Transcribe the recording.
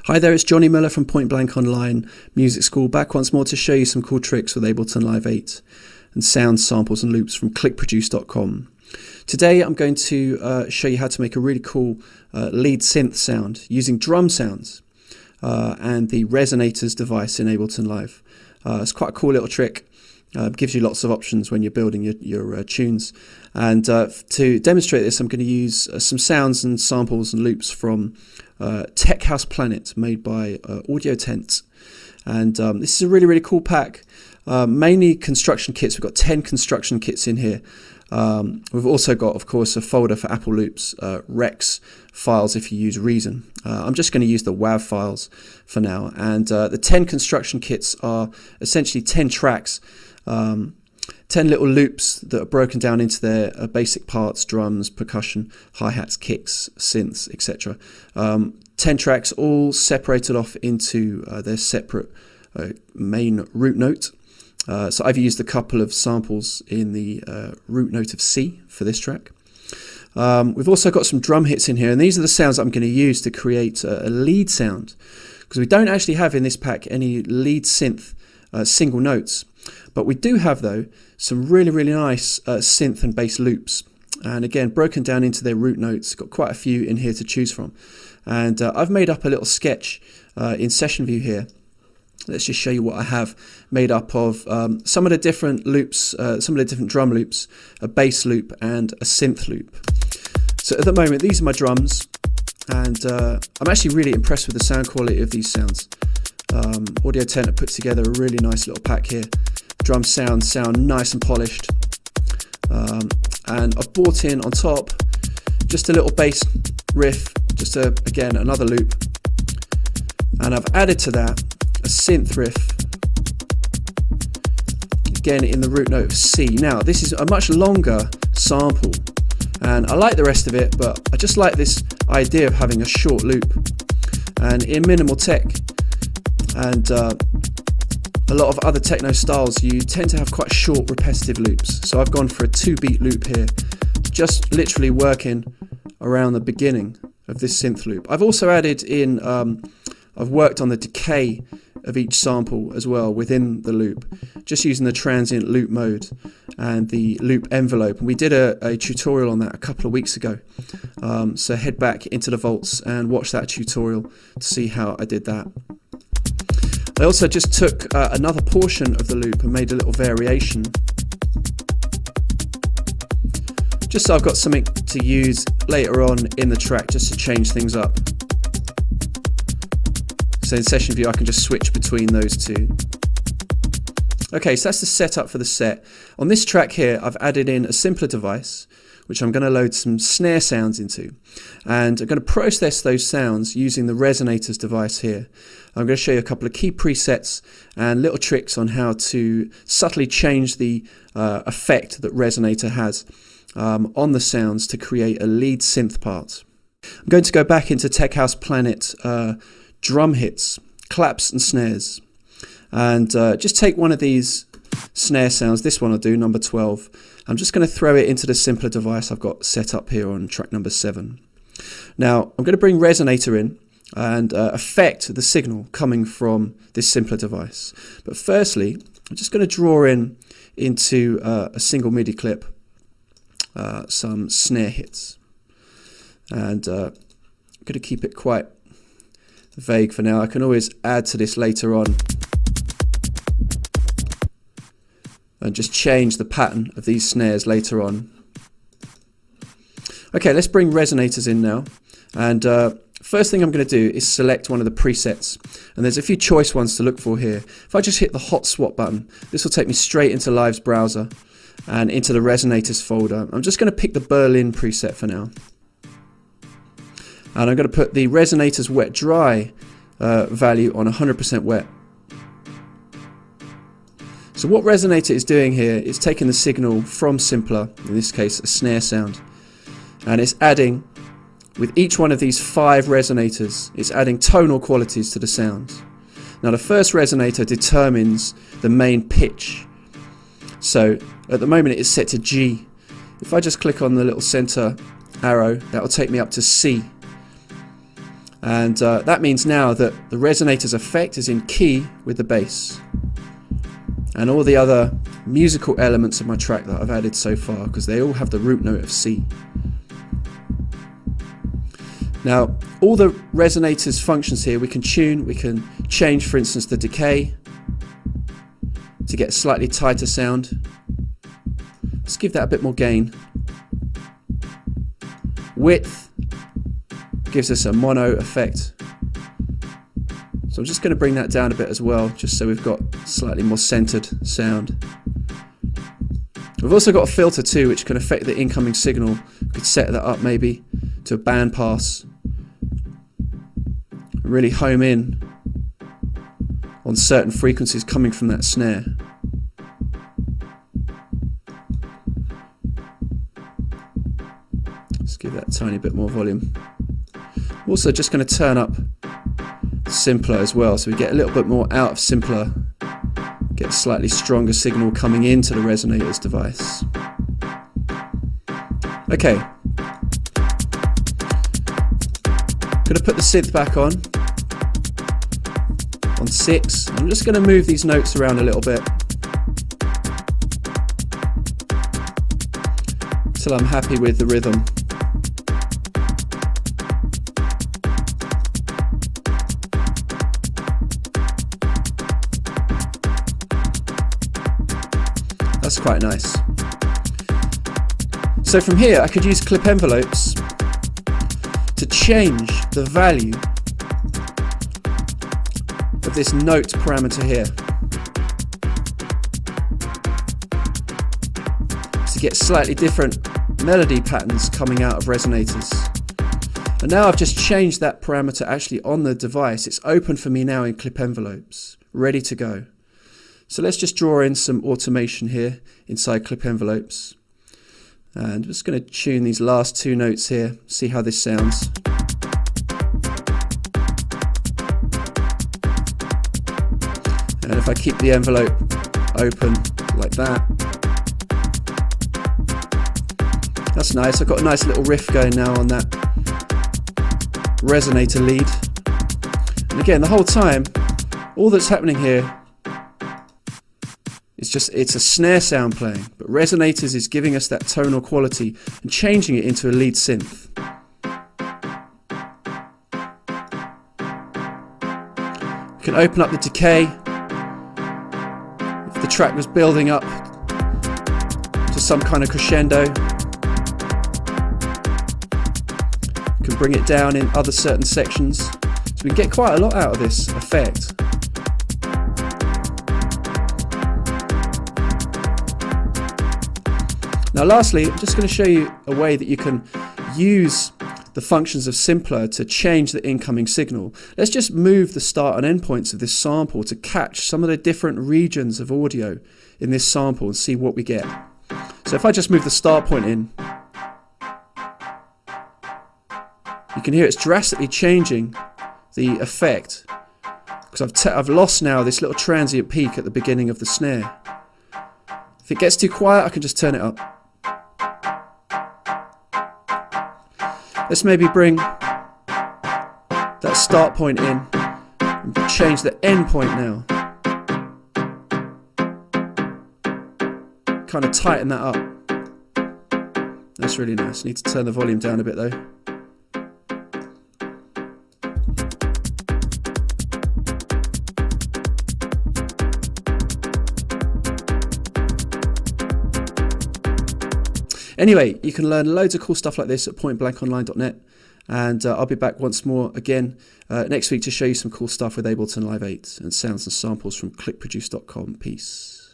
Hi there, it's Johnny Miller from Point Blank Online Music School, back once more to show you some cool tricks with Ableton Live 8 and sound samples and loops from clickproduce.com. Today I'm going to show you how to make a really cool lead synth sound using drum sounds and the Resonators device in Ableton Live. It's quite a cool little trick. Gives you lots of options when you're building your tunes. And to demonstrate this, I'm going to use some sounds and samples and loops from Tech House Planet, made by Audio Tent. And this is a really, really cool pack. Mainly construction kits. We've got 10 construction kits in here. We've also got, of course, a folder for Apple Loops, Rex files if you use Reason. I'm just going to use the WAV files for now. And the 10 construction kits are essentially 10 tracks, 10 little loops that are broken down into their basic parts: drums, percussion, hi-hats, kicks, synths, etc. 10 tracks all separated off into their separate main root note. So I've used a couple of samples in the root note of C for this track. We've also got some drum hits in here, and these are the sounds I'm going to use to create a lead sound, because we don't actually have in this pack any lead synth single notes. But we do have, though, some really, really nice synth and bass loops. And again, broken down into their root notes. Got quite a few in here to choose from. And I've made up a little sketch in Session View here. Let's just show you what I have made up of some of the different loops, some of the different drum loops, a bass loop and a synth loop. So at the moment, these are my drums. And I'm actually really impressed with the sound quality of these sounds. Audio Tent have put together a really nice little pack here. Drum sound nice and polished, and I've brought in on top just a little bass riff, just again another loop, and I've added to that a synth riff, again in the root note of C. Now this is a much longer sample, and I like the rest of it, but I just like this idea of having a short loop. And in minimal tech and a lot of other techno styles, you tend to have quite short repetitive loops. So I've gone for a 2-beat loop here, just literally working around the beginning of this synth loop. I've also added in, I've worked on the decay of each sample as well within the loop, just using the transient loop mode and the loop envelope. And we did a tutorial on that a couple of weeks ago. So head back into the vaults and watch that tutorial to see how I did that. I also just took another portion of the loop and made a little variation, just so I've got something to use later on in the track, just to change things up. So in Session View I can just switch between those two. Okay, so that's the setup for the set. On this track here I've added in a simpler device, which I'm going to load some snare sounds into, and I'm going to process those sounds using the Resonators device here. I'm going to show you a couple of key presets and little tricks on how to subtly change the effect that Resonator has on the sounds to create a lead synth part. I'm going to go back into Tech House Planet drum hits, claps and snares, and just take one of these snare sounds. This one I'll do, number 12. I'm just going to throw it into the simpler device I've got set up here on track number 7. Now I'm going to bring Resonator in and affect the signal coming from this simpler device. But firstly, I'm just going to draw in into a single MIDI clip some snare hits. And I'm going to keep it quite vague for now. I can always add to this later on and just change the pattern of these snares later on. Okay, let's bring Resonators in now. And first thing I'm going to do is select one of the presets. And there's a few choice ones to look for here. If I just hit the hot swap button, this will take me straight into Live's browser and into the Resonators folder. I'm just going to pick the Berlin preset for now. And I'm going to put the Resonators wet dry value on 100% wet. So what Resonator is doing here is taking the signal from simpler, in this case a snare sound, and it's adding, with each one of these 5 resonators, it's adding tonal qualities to the sound. Now the first resonator determines the main pitch. So at the moment it is set to G. If I just click on the little center arrow, that will take me up to C. And that means now that the Resonator's effect is in key with the bass. And all the other musical elements of my track that I've added so far, because they all have the root note of C. Now, all the Resonator's functions here, we can tune, we can change, for instance, the decay to get a slightly tighter sound. Let's give that a bit more gain. Width gives us a mono effect. So I'm just going to bring that down a bit as well, just so we've got slightly more centered sound. We've also got a filter too, which can affect the incoming signal. We could set that up maybe to a band pass. Really home in on certain frequencies coming from that snare. Let's give that a tiny bit more volume. Also just going to turn up simpler as well, so we get a little bit more out of simpler, get a slightly stronger signal coming into the Resonator's device. Okay, going to put the synth back on 6. I'm just going to move these notes around a little bit until I'm happy with the rhythm. That's quite nice. So from here I could use clip envelopes to change the value of this note parameter here, to get slightly different melody patterns coming out of Resonators. And now I've just changed that parameter actually on the device. It's open for me now in clip envelopes, ready to go. So let's just draw in some automation here inside clip envelopes. And I'm just going to tune these last 2 notes here, see how this sounds. And if I keep the envelope open like that, that's nice. I've got a nice little riff going now on that Resonator lead. And again, the whole time, all that's happening here is it's a snare sound playing, but Resonators is giving us that tonal quality and changing it into a lead synth. We can open up the decay. If the track was building up to some kind of crescendo, we can bring it down in other certain sections. So we can get quite a lot out of this effect. Now lastly, I'm just going to show you a way that you can use the functions of Simpler to change the incoming signal. Let's just move the start and end points of this sample to catch some of the different regions of audio in this sample and see what we get. So if I just move the start point in, you can hear it's drastically changing the effect, because I've lost now this little transient peak at the beginning of the snare. If it gets too quiet, I can just turn it up. Let's maybe bring that start point in and change the end point now. Kind of tighten that up. That's really nice. Need to turn the volume down a bit though. Anyway, you can learn loads of cool stuff like this at pointblankonline.net, and I'll be back once more again next week to show you some cool stuff with Ableton Live 8 and sounds and samples from clickproduce.com. Peace.